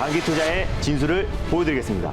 장기 투자의 진수를 보여드리겠습니다.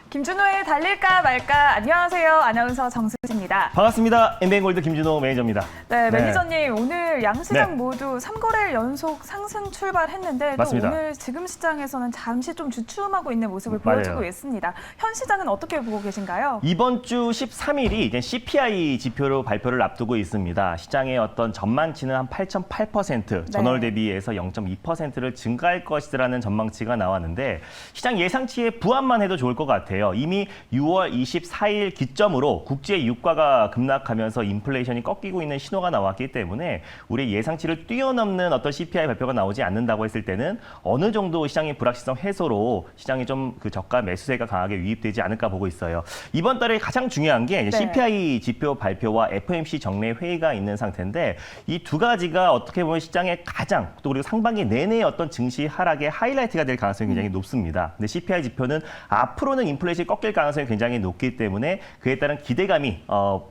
김준호의 달릴까 말까. 안녕하세요. 아나운서 정수지입니다. 반갑습니다. 엠비엔골드 김준호 매니저입니다. 네, 매니저님 오늘 양시장 네. 모두 3거래일 연속 상승 출발했는데 또 맞습니다. 오늘 지금 시장에서는 잠시 좀 주춤하고 있는 모습을 맞아요. 보여주고 있습니다. 현 시장은 어떻게 보고 계신가요? 이번 주 13일이 이제 CPI 지표로 발표를 앞두고 있습니다. 시장의 어떤 전망치는 한 8.8%, 전월 대비해서 0.2%를 증가할 것이라는 전망치가 나왔는데 시장 예상치에 부합만 해도 좋을 것 같아요. 이미 6월 24일 기점으로 국제 유가가 급락하면서 인플레이션이 꺾이고 있는 신호가 나왔기 때문에 우리의 예상치를 뛰어넘는 어떤 CPI 발표가 나오지 않는다고 했을 때는 어느 정도 시장의 불확실성 해소로 시장이 좀 그 저가 매수세가 강하게 유입되지 않을까 보고 있어요. 이번 달에 가장 중요한 게 이제 CPI 지표 발표와 FOMC 정례 회의가 있는 상태인데 이 두 가지가 어떻게 보면 시장의 가장 또 그리고 상반기 내내 어떤 증시 하락의 하이라이트가 될 가능성이 굉장히 높습니다. 근데 CPI 지표는 앞으로는 인플레이션이 꺾일 가능성이 굉장히 높기 때문에 그에 따른 기대감이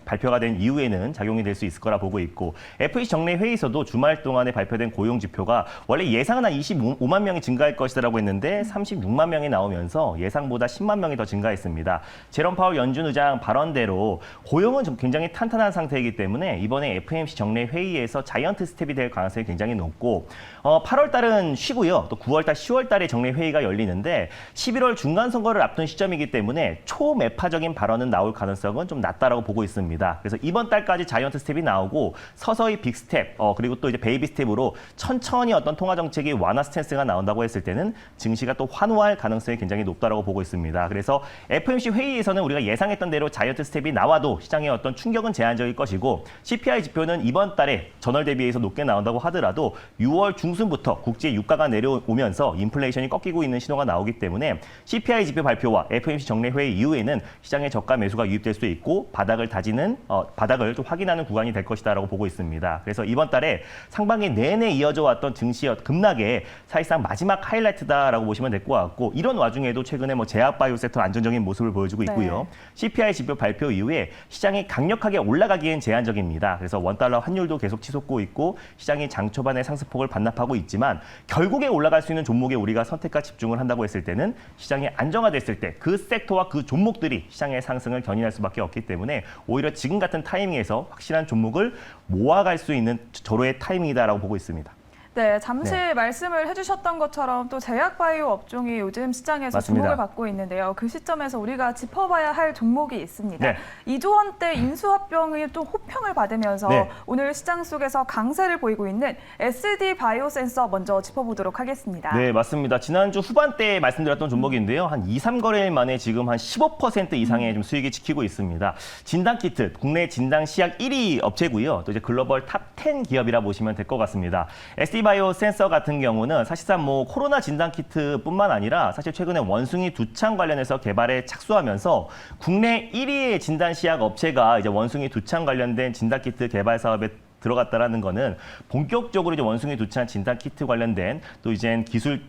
발표가 된 이후에는 작용이 될 수 있을 거라 보고 있고 FOMC 정례 회의에서도 주말 동안에 발표된 고용 지표가 원래 예상은 한 25만 명이 증가할 것이라고 했는데 36만 명이 나오면서 예상보다 10만 명이 더 증가했습니다. 제롬 파월 연준 의장 발언대로 고용은 좀 굉장히 탄탄한 상태이기 때문에 이번에 FOMC 정례 회의에서 자이언트 스텝이 될 가능성이 굉장히 높고 8월 달은 쉬고요. 또 9월 달, 10월 달에 정례 회의가 열리는데 11월 중간 선거를 앞둔 시점이기 때문에 초매파적인 발언은 나올 가능성은 좀 낮다라고 보고 있습니다. 그래서 이번 달까지 자이언트 스텝이 나오고 서서히 빅 스텝 그리고 또 이제 베이비 스텝으로 천천히 어떤 통화 정책이 완화 스탠스가 나온다고 했을 때는 증시가 또 환호할 가능성이 굉장히 높다라고 보고 있습니다. 그래서 FOMC 회의에서는 우리가 예상했던 대로 자이언트 스텝이 나와도 시장의 어떤 충격은 제한적일 것이고 CPI 지표는 이번 달에 전월 대비해서 높게 나온다고 하더라도 6월 중순부터 국제 유가가 내려오면서 인플레이션이 꺾이고 있는 신호가 나오기 때문에 CPI 지표 발표와 FOMC 정례 회의 이후에는 시장의 저가 매수가 유입될 수 있고 바닥을 다지는 바닥을 좀 확인하는 구간이 될 것이다라고 보고 있습니다. 그래서 이번 달에 상반기 내내 이어져 왔던 증시 급락의 사실상 마지막 하이라이트다라고 보시면 될 것 같고 이런 와중에도 최근에 제약바이오 섹터 안정적인 모습을 보여주고 있고요. CPI 지표 발표 이후에 시장이 강력하게 올라가기엔 제한적입니다. 그래서 원달러 환율도 계속 치솟고 있고 시장이 장 초반에 상승폭을 반납하고 있지만 결국에 올라갈 수 있는 종목에 우리가 선택과 집중을 한다고 했을 때는 시장이 안정화됐을 때 그 섹터와 그 종목들이 시장의 상승을 견인할 수밖에 없기 때문에 오히려 지금 같은 타이밍에서 확실한 종목을 모아갈 수 있는 절호의 타이밍이다라고 보고 있습니다. 네, 잠시 말씀을 해주셨던 것처럼 또 제약바이오 업종이 요즘 시장에서 맞습니다. 주목을 받고 있는데요. 그 시점에서 우리가 짚어봐야 할 종목이 있습니다. 네. 2조 원대 인수합병이 또 호평을 받으면서 네. 오늘 시장 속에서 강세를 보이고 있는 SD 바이오센서 먼저 짚어보도록 하겠습니다. 네, 맞습니다. 지난주 후반대에 말씀드렸던 종목인데요. 한 2, 3거래일 만에 지금 한 15% 이상의 좀 수익이 지키고 있습니다. 진단키트, 국내 진단시약 1위 업체고요. 또 이제 글로벌 탑 10 기업이라 보시면 될 것 같습니다. SD 바이오 센서 같은 경우는 사실상 코로나 진단 키트뿐만 아니라 사실 최근에 원숭이 두창 관련해서 개발에 착수하면서 국내 1위의 진단 시약 업체가 이제 원숭이 두창 관련된 진단 키트 개발 사업에 들어갔다라는 거는 본격적으로 이제 원숭이 두창 진단 키트 관련된 또 이제 기술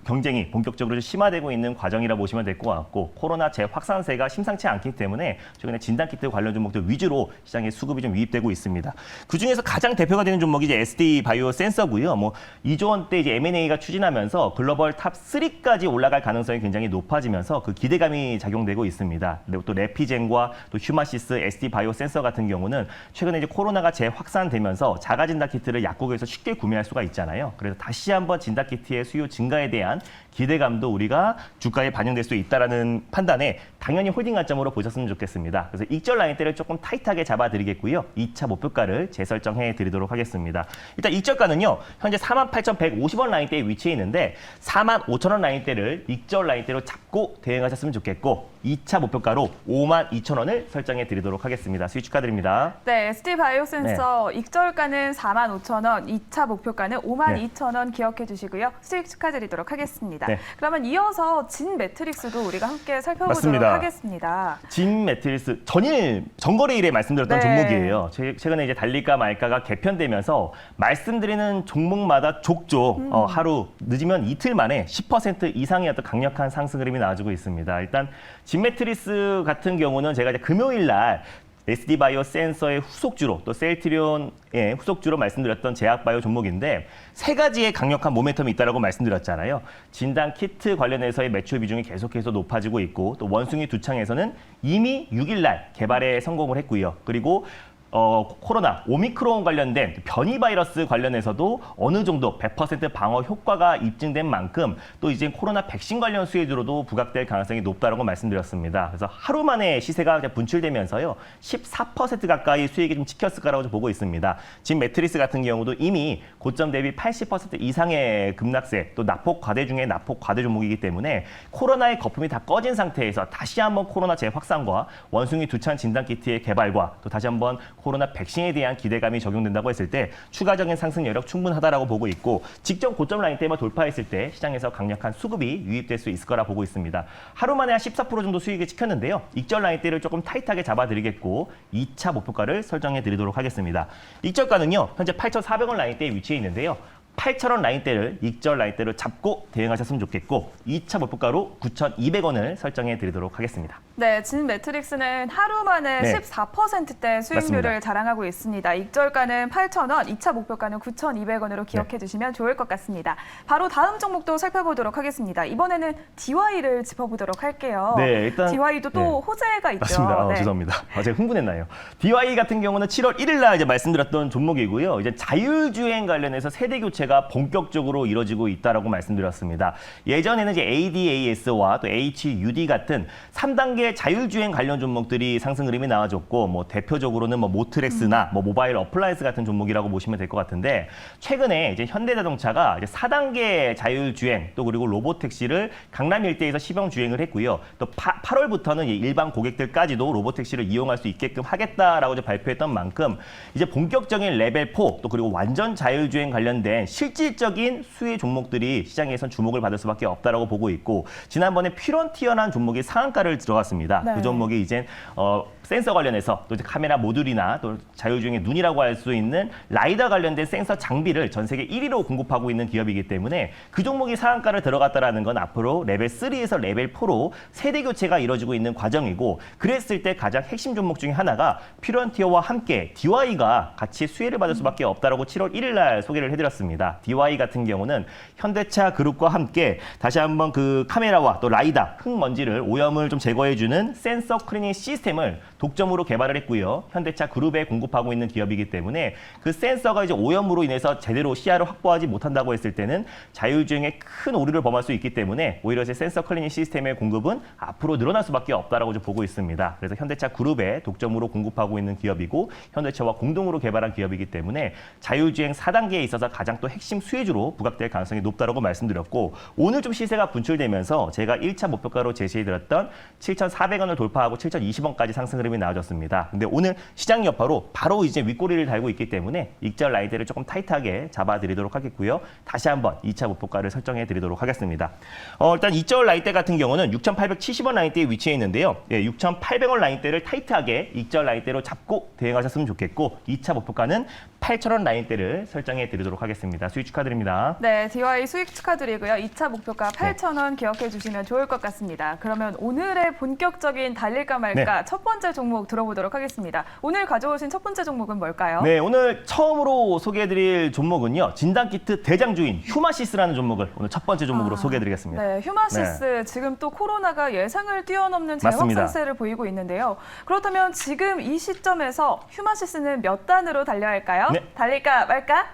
경쟁이 본격적으로 심화되고 있는 과정이라 보시면 될 것 같고 코로나 재확산세가 심상치 않기 때문에 최근에 진단키트 관련 종목들 위주로 시장에 수급이 좀 유입되고 있습니다. 그중에서 가장 대표가 되는 종목이 이제 SD 바이오 센서고요. 2조 원대 이제 M&A가 추진하면서 글로벌 탑 3까지 올라갈 가능성이 굉장히 높아지면서 그 기대감이 작용되고 있습니다. 그리고 또 레피젠과 또 휴마시스, SD 바이오 센서 같은 경우는 최근에 이제 코로나가 재확산되면서 자가 진단 키트를 약국에서 쉽게 구매할 수가 있잖아요. 그래서 다시 한번 진단 키트의 수요 증가에 대한 기대감도 우리가 주가에 반영될 수 있다는 판단에 당연히 홀딩 관점으로 보셨으면 좋겠습니다. 그래서 익절 라인대를 조금 타이트하게 잡아드리겠고요. 2차 목표가를 재설정해 드리도록 하겠습니다. 일단 익절가는요. 현재 48,150원 라인대에 위치해 있는데 45,000원 라인대를 익절 라인대로 잡고 대응하셨으면 좋겠고 2차 목표가로 52,000원을 설정해 드리도록 하겠습니다. 수익 축하드립니다. 네, SD 바이오센서 익절가는 45,000원, 2차 목표가는 52,000원 기억해 주시고요. 수익 축하드리도록 하겠습니다. 네. 그러면 이어서 진 매트릭스도 우리가 함께 살펴보도록 맞습니다. 하겠습니다. 진 매트리스 전거래일에 말씀드렸던 네. 종목이에요. 최근에 이제 달릴까 말까가 개편되면서 말씀드리는 종목마다 족족 하루 늦으면 이틀 만에 10% 이상의 어떤 강력한 상승 흐름이 나와주고 있습니다. 일단 진 매트리스 같은 경우는 제가 이제 금요일 날 SD바이오 센서의 후속주로 또 셀트리온의 후속주로 말씀드렸던 제약바이오 종목인데 세 가지의 강력한 모멘텀이 있다고 말씀드렸잖아요. 진단 키트 관련해서의 매출 비중이 계속해서 높아지고 있고 또 원숭이 두창에서는 이미 6일 날 개발에 성공을 했고요. 그리고 코로나, 오미크론 관련된 변이 바이러스 관련해서도 어느 정도 100% 방어 효과가 입증된 만큼 또 이제 코로나 백신 관련 수혜주로도 부각될 가능성이 높다고 말씀드렸습니다. 그래서 하루 만에 시세가 분출되면서요. 14% 가까이 수익이 좀 찍혔을 거라고 좀 보고 있습니다. 지금 매트리스 같은 경우도 이미 고점 대비 80% 이상의 급락세, 또 낙폭 과대 중에 낙폭 과대 종목이기 때문에 코로나의 거품이 다 꺼진 상태에서 다시 한번 코로나 재확산과 원숭이 두창 진단 키트의 개발과 또 다시 한번 코로나 백신에 대한 기대감이 적용된다고 했을 때 추가적인 상승 여력 충분하다라고 보고 있고 직전 고점 라인대만 돌파했을 때 시장에서 강력한 수급이 유입될 수 있을 거라 보고 있습니다. 하루 만에 한 14% 정도 수익을 찍혔는데요. 익절 라인대를 조금 타이트하게 잡아드리겠고 2차 목표가를 설정해 드리도록 하겠습니다. 익절가는요. 현재 8,400원 라인대에 위치해 있는데요. 8,000원 라인대를 익절 라인대로 잡고 대응하셨으면 좋겠고 2차 목표가로 9,200원을 설정해 드리도록 하겠습니다. 네, 진 매트릭스는 하루 만에 네. 14%대 수익률을 맞습니다. 자랑하고 있습니다. 익절가는 8,000원, 2차 목표가는 9,200원으로 기억해 주시면 좋을 것 같습니다. 바로 다음 종목도 살펴보도록 하겠습니다. 이번에는 DY를 짚어보도록 할게요. 네, 일단 DY도 또 네. 호재가 있죠. 맞습니다. 네. 죄송합니다. 제가 흥분했나요? DY 같은 경우는 7월 1일 날 이제 말씀드렸던 종목이고요. 이제 자율주행 관련해서 세대 교체가 본격적으로 이루어지고 있다라고 말씀드렸습니다. 예전에는 이제 ADAS와 또 HUD 같은 3단계 자율주행 관련 종목들이 상승 흐름이 나와줬고 뭐 대표적으로는 뭐 모트렉스나 뭐 모바일 어플라이언스 같은 종목이라고 보시면 될 것 같은데 최근에 이제 현대자동차가 이제 4단계 자율주행 또 그리고 로보택시를 강남 일대에서 시범 주행을 했고요. 또 8월부터는 일반 고객들까지도 로보택시를 이용할 수 있게끔 하겠다라고 이제 발표했던 만큼 이제 본격적인 레벨 4 또 그리고 완전 자율주행 관련된 실질적인 수혜 종목들이 시장에선 주목을 받을 수밖에 없다라고 보고 있고 지난번에 퓨런티어라는 종목이 상한가를 들어갔습니다. 네. 그 종목이 이제 센서 관련해서 또 이제 카메라 모듈이나 또 자율주행의 눈이라고 할 수 있는 라이더 관련된 센서 장비를 전 세계 1위로 공급하고 있는 기업이기 때문에 그 종목이 상한가를 들어갔다라는 건 앞으로 레벨 3에서 레벨 4로 세대 교체가 이루어지고 있는 과정이고 그랬을 때 가장 핵심 종목 중에 하나가 퓨런티어와 함께 DY가 같이 수혜를 받을 수밖에 없다라고 7월 1일 날 소개를 해드렸습니다. DY 같은 경우는 현대차 그룹과 함께 다시 한번 그 카메라와 또 라이더, 흙먼지를 오염을 좀 제거해주는 센서 클리닝 시스템을 독점으로 개발을 했고요. 현대차 그룹에 공급하고 있는 기업이기 때문에 그 센서가 이제 오염으로 인해서 제대로 시야를 확보하지 못한다고 했을 때는 자율주행에 큰 오류를 범할 수 있기 때문에 오히려 이제 센서 클리닝 시스템의 공급은 앞으로 늘어날 수밖에 없다라고 좀 보고 있습니다. 그래서 현대차 그룹에 독점으로 공급하고 있는 기업이고 현대차와 공동으로 개발한 기업이기 때문에 자율주행 4단계에 있어서 가장 또 핵심 수혜주로 부각될 가능성이 높다라고 말씀드렸고 오늘 좀 시세가 분출되면서 제가 1차 목표가로 제시해드렸던 7,400원을 돌파하고 7,020원까지 상승 흐름이 나와줬습니다. 근데 오늘 시장 여파로 바로 이제 윗꼬리를 달고 있기 때문에 익절 라인대를 조금 타이트하게 잡아드리도록 하겠고요. 다시 한번 2차 목표가를 설정해드리도록 하겠습니다. 일단 익절 라인대 같은 경우는 6,870원 라인대에 위치해 있는데요. 6,800원 라인대를 타이트하게 익절 라인대로 잡고 대응하셨으면 좋겠고 2차 목표가는 8,000원 라인대를 설정해드리도록 하겠습니다. 수익 축하드립니다. 네, DY 수익 축하드리고요. 2차 목표가 8,000원 기억해 주시면 좋을 것 같습니다. 그러면 오늘의 본격적인 달릴까 말까 첫 번째 종목 들어보도록 하겠습니다. 오늘 가져오신 첫 번째 종목은 뭘까요? 네, 오늘 처음으로 소개해드릴 종목은요. 진단키트 대장주인 휴마시스라는 종목을 오늘 첫 번째 종목으로 소개해드리겠습니다. 네, 휴마시스 지금 또 코로나가 예상을 뛰어넘는 재확산세를 보이고 있는데요. 그렇다면 지금 이 시점에서 휴마시스는 몇 단으로 달려야 할까요? 네. 달릴까 말까?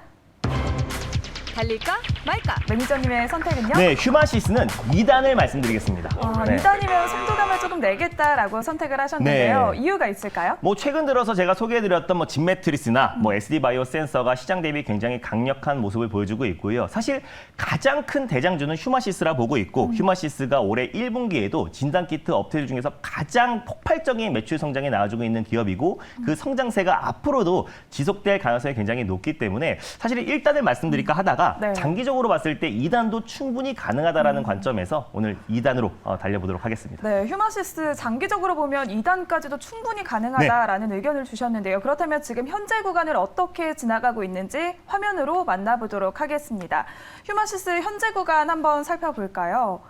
달릴까 말까? 매니저님의 선택은요? 네, 휴마시스는 2단을 말씀드리겠습니다. 네. 2단이면 속도감을 조금 내겠다라고 선택을 하셨는데요. 네. 이유가 있을까요? 뭐 최근 들어서 제가 소개해드렸던 뭐 진매트리스나 뭐 SD바이오 센서가 시장 대비 굉장히 강력한 모습을 보여주고 있고요. 사실 가장 큰 대장주는 휴마시스라 보고 있고 휴마시스가 올해 1분기에도 진단키트 업체들 중에서 가장 폭발적인 매출 성장에 나와주고 있는 기업이고 그 성장세가 앞으로도 지속될 가능성이 굉장히 높기 때문에 사실 1단을 말씀드릴까 하다가 있습니다. 네. 장기적으로 봤을 때 2단도 충분히 가능하다라는 관점에서 오늘 2단으로 달려보도록 하겠습니다. 네, 휴마시스 장기적으로 보면 2단까지도 충분히 가능하다라는 의견을 주셨는데요. 그렇다면 지금 현재 구간을 어떻게 지나가고 있는지 화면으로 만나보도록 하겠습니다. 휴마시스 현재 구간 한번 살펴볼까요?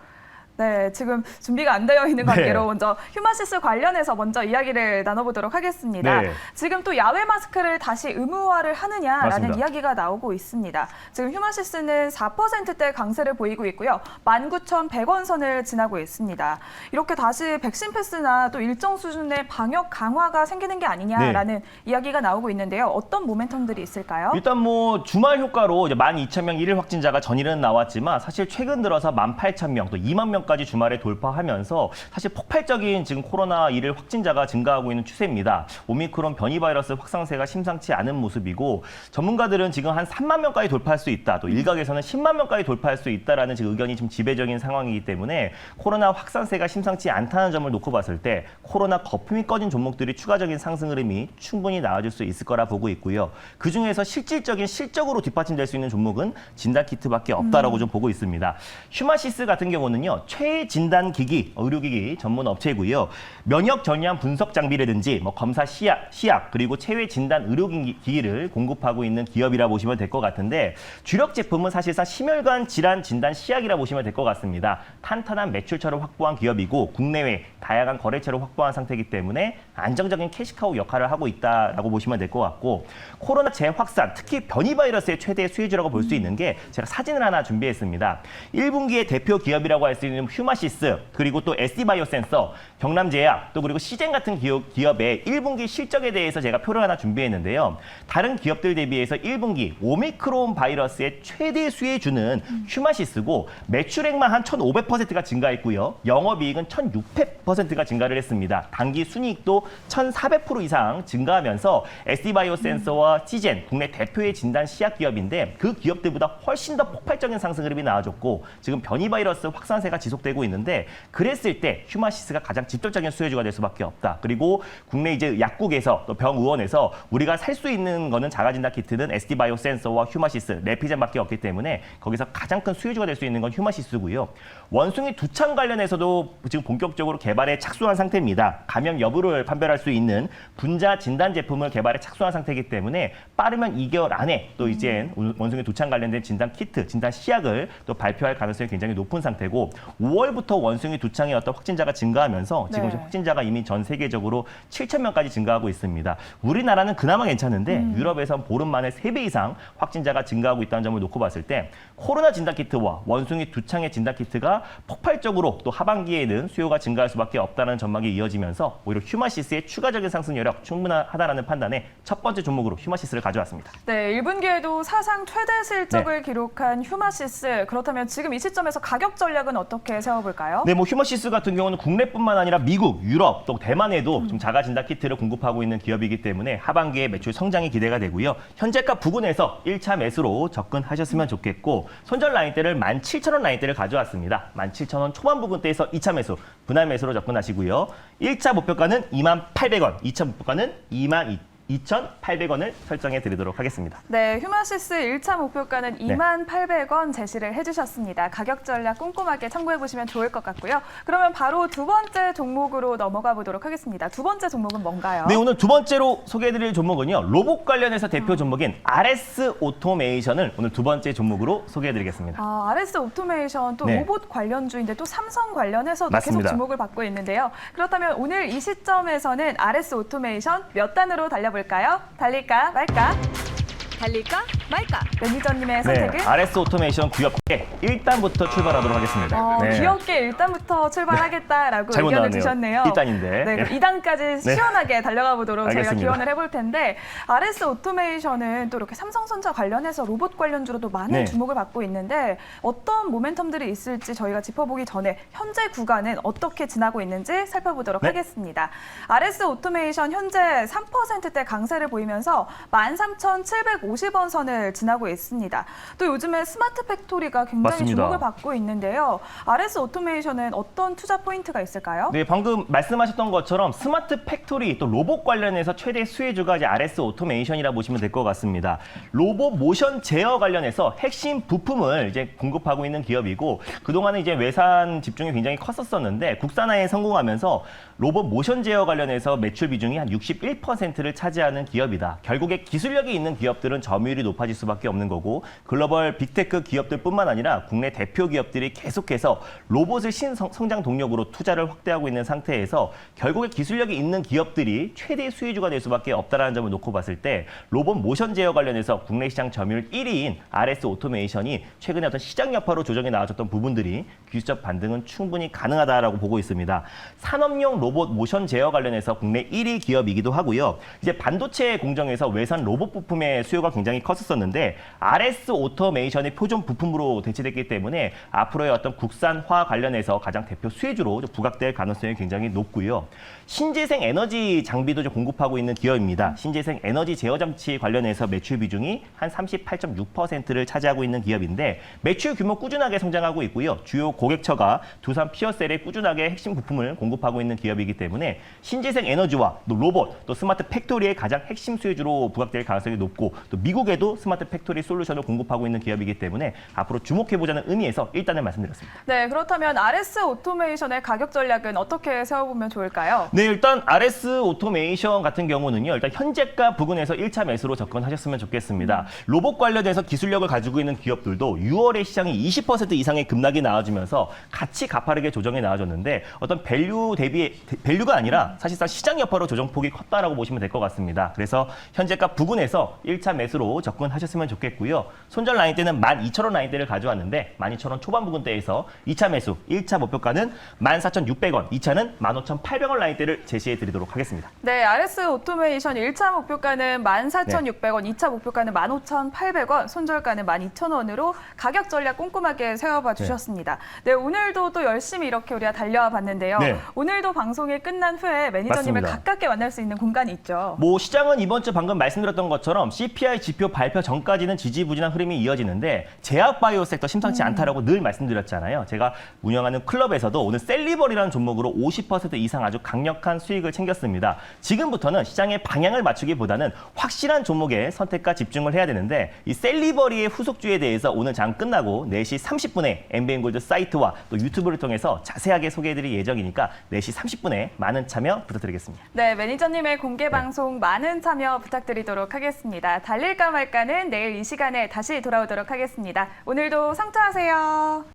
네, 지금 준비가 안 되어 있는 관계로 네. 먼저 휴마시스 관련해서 먼저 이야기를 나눠보도록 하겠습니다. 네. 지금 또 야외 마스크를 다시 의무화를 하느냐라는 맞습니다. 이야기가 나오고 있습니다. 지금 휴마시스는 4%대 강세를 보이고 있고요. 19,100원 선을 지나고 있습니다. 이렇게 다시 백신 패스나 또 일정 수준의 방역 강화가 생기는 게 아니냐라는 이야기가 나오고 있는데요. 어떤 모멘텀들이 있을까요? 일단 뭐 주말 효과로 이제 12,000명 일일 확진자가 전일은 나왔지만 사실 최근 들어서 18,000명 또 2만 명까지 주말에 돌파하면서 사실 폭발적인 지금 코로나 일일 확진자가 증가하고 있는 추세입니다. 오미크론 변이 바이러스 확산세가 심상치 않은 모습이고 전문가들은 지금 한 3만 명까지 돌파할 수 있다. 또 일각에서는 10만 명까지 돌파할 수 있다라는 지금 의견이 지금 지배적인 상황이기 때문에 코로나 확산세가 심상치 않다는 점을 놓고 봤을 때 코로나 거품이 꺼진 종목들이 추가적인 상승 흐름이 충분히 나와줄 수 있을 거라 보고 있고요. 그중에서 실질적인 실적으로 뒷받침될 수 있는 종목은 진단키트밖에 없다라고 좀 보고 있습니다. 휴마시스 같은 경우는요. 최진단기기, 의료기기 전문 업체고요. 면역 전염 분석 장비라든지 뭐 검사 시약 그리고 체외 진단 의료기기를 공급하고 있는 기업이라 보시면 될 것 같은데 주력 제품은 사실상 심혈관 질환 진단 시약이라 보시면 될 것 같습니다. 탄탄한 매출처를 확보한 기업이고 국내외 다양한 거래처를 확보한 상태이기 때문에 안정적인 캐시카우 역할을 하고 있다라고 보시면 될 것 같고 코로나 재확산, 특히 변이 바이러스의 최대 수혜주라고 볼 수 있는 게 제가 사진을 하나 준비했습니다. 1분기의 대표 기업이라고 할 수 있는 휴마시스 그리고 또 SD바이오센서, 경남제약 또 그리고 시젠 같은 기업의 1분기 실적에 대해서 제가 표를 하나 준비했는데요. 다른 기업들 대비해서 1분기 오미크론 바이러스의 최대 수혜주는 휴마시스고 매출액만 한 1,500%가 증가했고요. 영업이익은 1,600%가 증가를 했습니다. 당기 순이익도 1,400% 이상 증가하면서 SD바이오센서와 시젠 국내 대표의 진단 시약 기업인데 그 기업들보다 훨씬 더 폭발적인 상승 흐름이 나와줬고 지금 변이 바이러스 확산세가 지속되고 있는데 그랬을 때 휴마시스가 가장 직접적인 수혜주가 될 수밖에 없다. 그리고 국내 이제 약국에서 또 병의원에서 우리가 살 수 있는 거는 자가진단 키트는 SD바이오센서와 휴마시스, 레피젠밖에 없기 때문에 거기서 가장 큰 수혜주가 될 수 있는 건 휴마시스고요. 원숭이 두창 관련해서도 지금 본격적으로 개발에 착수한 상태입니다. 감염 여부를 판별할 수 있는 분자 진단 제품을 개발에 착수한 상태이기 때문에 빠르면 2개월 안에 또 이제 원숭이 두창 관련된 진단 키트, 진단 시약을 또 발표할 가능성이 굉장히 높은 상태고 5월부터 원숭이 두창의 어떤 확진자가 증가하면서 지금 네. 확진자가 이미 전 세계적으로 7,000명까지 증가하고 있습니다. 우리나라는 그나마 괜찮은데 유럽에선 보름 만에 3배 이상 확진자가 증가하고 있다는 점을 놓고 봤을 때 코로나 진단키트와 원숭이 두창의 진단키트가 폭발적으로 또 하반기에는 수요가 증가할 수밖에 없다는 전망이 이어지면서 오히려 휴마시스의 추가적인 상승 여력 충분하다는 판단에 첫 번째 종목으로 휴마시스를 가져왔습니다. 네, 1분기에도 사상 최대 실적을 기록한 휴마시스. 그렇다면 지금 이 시점에서 가격 전략은 어떻게 세워볼까요? 네, 뭐 휴마시스 같은 경우는 국내뿐만 아니라 미국, 유럽, 또 대만에도 좀 자가 진단 키트를 공급하고 있는 기업이기 때문에 하반기에 매출 성장이 기대가 되고요. 현재가 부근에서 1차 매수로 접근하셨으면 좋겠고 손절 라인대를 17,000원 라인대를 가져왔습니다. 17,000원 초반 부근대에서 2차 매수, 분할 매수로 접근하시고요. 1차 목표가는 28,000원, 2차 목표가는 22,800원을 설정해 드리도록 하겠습니다. 네, 휴마시스 1차 목표가는 28,000원 제시를 해주셨습니다. 가격 전략 꼼꼼하게 참고해보시면 좋을 것 같고요. 그러면 바로 두 번째 종목으로 넘어가 보도록 하겠습니다. 두 번째 종목은 뭔가요? 네, 오늘 두 번째로 소개해드릴 종목은요. 로봇 관련해서 대표 종목인 RS 오토메이션을 오늘 두 번째 종목으로 소개해드리겠습니다. RS 오토메이션 또 네. 로봇 관련주인데 또 삼성 관련해서도 맞습니다. 계속 주목을 받고 있는데요. 그렇다면 오늘 이 시점에서는 RS 오토메이션 몇 단으로 달려볼까요? 달릴까 말까? 달릴까 말까? 매니저님의 네, 선택은? RS 오토메이션 귀엽게 1단부터 출발하도록 하겠습니다. 네. 귀엽게 1단부터 출발하겠다라고 잘못 의견을 나왔네요. 주셨네요. 1단인데. 네, 2단까지 시원하게 달려가 보도록 저희가 알겠습니다. 기원을 해볼 텐데 RS 오토메이션은 또 이렇게 삼성전자 관련해서 로봇 관련주로도 많은 네. 주목을 받고 있는데 어떤 모멘텀들이 있을지 저희가 짚어보기 전에 현재 구간은 어떻게 지나고 있는지 살펴보도록 네. 하겠습니다. RS 오토메이션 현재 3%대 강세를 보이면서 13,750원 선을 시즌을 지나고 있습니다. 또 요즘에 스마트 팩토리가 굉장히 맞습니다. 주목을 받고 있는데요. RS 오토메이션은 어떤 투자 포인트가 있을까요? 네, 방금 말씀하셨던 것처럼 스마트 팩토리 또 로봇 관련해서 최대 수혜주가 이제 RS 오토메이션이라 보시면 될 것 같습니다. 로봇 모션 제어 관련해서 핵심 부품을 이제 공급하고 있는 기업이고 그동안은 이제 외산 집중이 굉장히 컸었는데 국산화에 성공하면서 로봇 모션 제어 관련해서 매출 비중이 한 61%를 차지하는 기업이다. 결국에 기술력이 있는 기업들은 점유율이 높아질 수밖에 없는 거고 글로벌 빅테크 기업들뿐만 아니라 국내 대표 기업들이 계속해서 로봇을 신성장 동력으로 투자를 확대하고 있는 상태에서 결국에 기술력이 있는 기업들이 최대 수혜주가 될 수밖에 없다는 점을 놓고 봤을 때 로봇 모션 제어 관련해서 국내 시장 점유율 1위인 RS 오토메이션이 최근에 어떤 시장 여파로 조정이 나와줬던 부분들이 기술적 반등은 충분히 가능하다라고 보고 있습니다. 산업용 로봇 모션 제어 관련해서 국내 1위 기업이기도 하고요. 이제 반도체 공정에서 외산 로봇 부품의 수요가 굉장히 컸었는데 RS 오토메이션의 표준 부품으로 대체됐기 때문에 앞으로의 어떤 국산화 관련해서 가장 대표 수혜주로 부각될 가능성이 굉장히 높고요. 신재생 에너지 장비도 좀 공급하고 있는 기업입니다. 신재생 에너지 제어 장치 관련해서 매출 비중이 한 38.6%를 차지하고 있는 기업인데 매출 규모 꾸준하게 성장하고 있고요. 주요 고객처가 두산 피어셀에 꾸준하게 핵심 부품을 공급하고 있는 기업이기 때문에 신재생 에너지와 또 로봇, 또 스마트 팩토리의 가장 핵심 수혜주로 부각될 가능성이 높고 또 미국에도 스마트 팩토리 솔루션을 공급하고 있는 기업이기 때문에 앞으로 주목해보자는 의미에서 일단은 말씀드렸습니다. 네, 그렇다면 RS 오토메이션의 가격 전략은 어떻게 세워보면 좋을까요? 네, 일단 RS 오토메이션 같은 경우는요. 일단 현재가 부근에서 1차 매수로 접근하셨으면 좋겠습니다. 로봇 관련해서 기술력을 가지고 있는 기업들도 6월에 시장이 20% 이상의 급락이 나와주면서 같이 가파르게 조정이 나와줬는데 어떤 밸류가 아니라 사실상 시장 여파로 조정폭이 컸다라고 보시면 될 것 같습니다. 그래서 현재가 부근에서 1차 매수로 접근하셨으면 좋겠고요. 손절 라인대는 12,000원 라인대를 가져왔는데 12,000원 초반 부근대에서 2차 매수, 1차 목표가는 14,600원, 2차는 15,800원 라인대를 제시해 드리도록 하겠습니다. 네, RS 오토메이션 1차 목표가는 14,600원, 2차 목표가는 15,800원, 손절가는 12,000원으로 가격 전략 꼼꼼하게 세워봐 주셨습니다. 네, 오늘도 또 열심히 이렇게 우리가 달려와 봤는데요. 네. 오늘도 방송이 끝난 후에 매니저님을 맞습니다. 가깝게 만날 수 있는 공간이 있죠. 뭐 시장은 이번 주 방금 말씀드렸던 것처럼 CPI 지표 발표 전까지는 지지부진한 흐름이 이어지는데 제약바이오 섹터 심상치 않다라고 늘 말씀드렸잖아요. 제가 운영하는 클럽에서도 오늘 셀리버리라는 종목으로 50% 이상 아주 강력한 수익을 챙겼습니다. 지금부터는 시장의 방향을 맞추기보다는 확실한 종목에 선택과 집중을 해야 되는데 이 셀리버리의 후속주에 대해서 오늘 장 끝나고 4시 30분에 엠비엔골드 사이트와 또 유튜브를 통해서 자세하게 소개해드릴 예정이니까 4시 30분에 많은 참여 부탁드리겠습니다. 네, 매니저님의 공개 방송 많은 참여 부탁드리도록 하겠습니다. 달릴까 말까는 내일 이 시간에 다시 돌아오도록 하겠습니다. 오늘도 성투하세요.